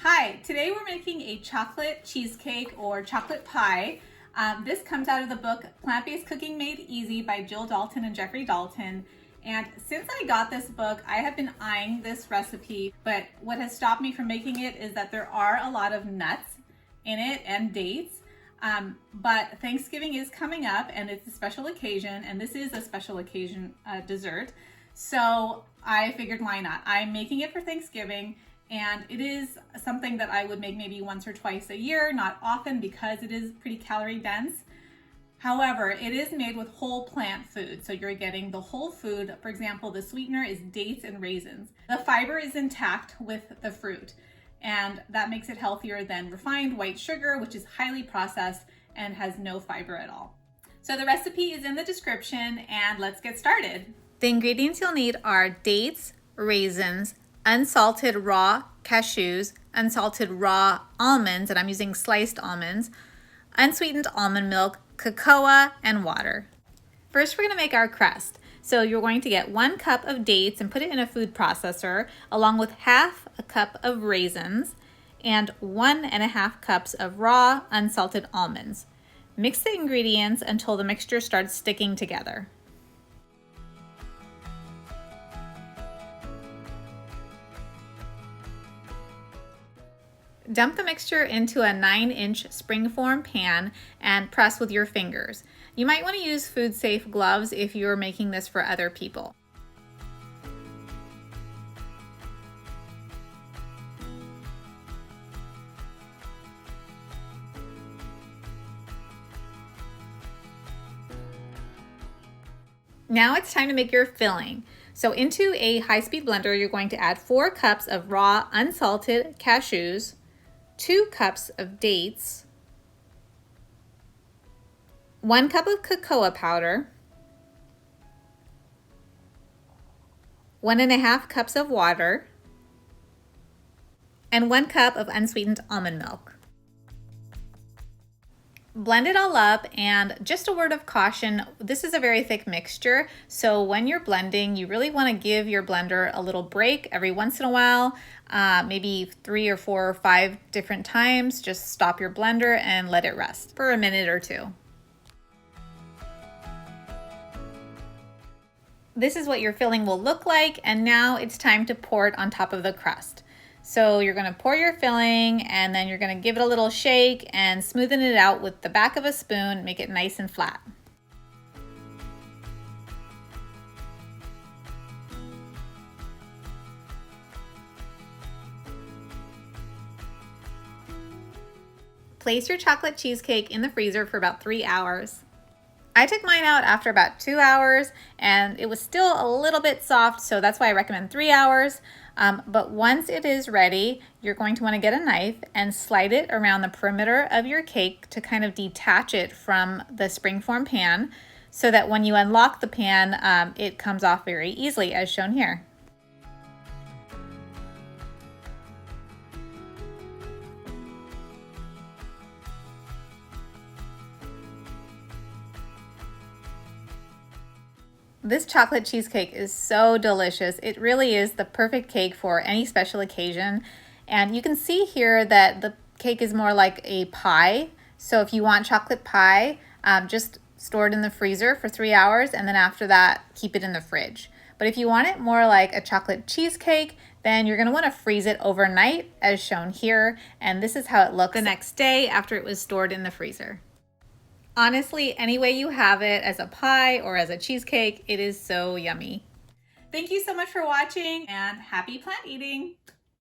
Hi, today we're making a chocolate cheesecake or chocolate pie. This comes out of the book Plant-Based Cooking Made Easy by Jill Dalton and Jeffrey Dalton. And since I got this book, I have been eyeing this recipe, but what has stopped me from making it is that there are a lot of nuts in it and dates. But Thanksgiving is coming up and it's a special occasion, and this is a special occasion dessert. So I figured, why not? I'm making it for Thanksgiving, and it is something that I would make maybe once or twice a year, not often because it is pretty calorie dense. However, it is made with whole plant food. So you're getting the whole food. For example, the sweetener is dates and raisins. The fiber is intact with the fruit, and that makes it healthier than refined white sugar, which is highly processed and has no fiber at all. So the recipe is in the description, and let's get started. The ingredients you'll need are dates, raisins, unsalted raw cashews, unsalted raw almonds, and I'm using sliced almonds, unsweetened almond milk, cocoa, and water. First, we're going to make our crust. So you're going to get 1 cup of dates and put it in a food processor, along with half a cup of raisins and 1.5 cups of raw unsalted almonds. Mix the ingredients until the mixture starts sticking together. Dump the mixture into a 9-inch springform pan and press with your fingers. You might want to use food-safe gloves if you're making this for other people. Now it's time to make your filling. So into a high-speed blender, you're going to add 4 cups of raw unsalted cashews, 2 cups of dates, 1 cup of cocoa powder, 1.5 cups of water, and 1 cup of unsweetened almond milk. Blend it all up, and just a word of caution, this is a very thick mixture, so when you're blending, you really want to give your blender a little break every once in a while, maybe 3 or 4 or 5 different times. Just stop your blender and let it rest for a minute or 2. This is what your filling will look like, and now it's time to pour it on top of the crust. So you're going to pour your filling, and then you're going to give it a little shake and smoothen it out with the back of a spoon, make it nice and flat. Place your chocolate cheesecake in the freezer for about 3 hours. I took mine out after about 2 hours, and it was still a little bit soft, so that's why I recommend 3 hours. But once it is ready, you're going to want to get a knife and slide it around the perimeter of your cake to kind of detach it from the springform pan, so that when you unlock the pan, it comes off very easily, as shown here. This chocolate cheesecake is so delicious. It really is the perfect cake for any special occasion. And you can see here that the cake is more like a pie. So if you want chocolate pie, just store it in the freezer for 3 hours, and then after that, keep it in the fridge. But if you want it more like a chocolate cheesecake, then you're going to want to freeze it overnight, as shown here. And this is how it looks the next day after it was stored in the freezer. Honestly, any way you have it, as a pie or as a cheesecake, it is so yummy. Thank you so much for watching, and happy plant eating.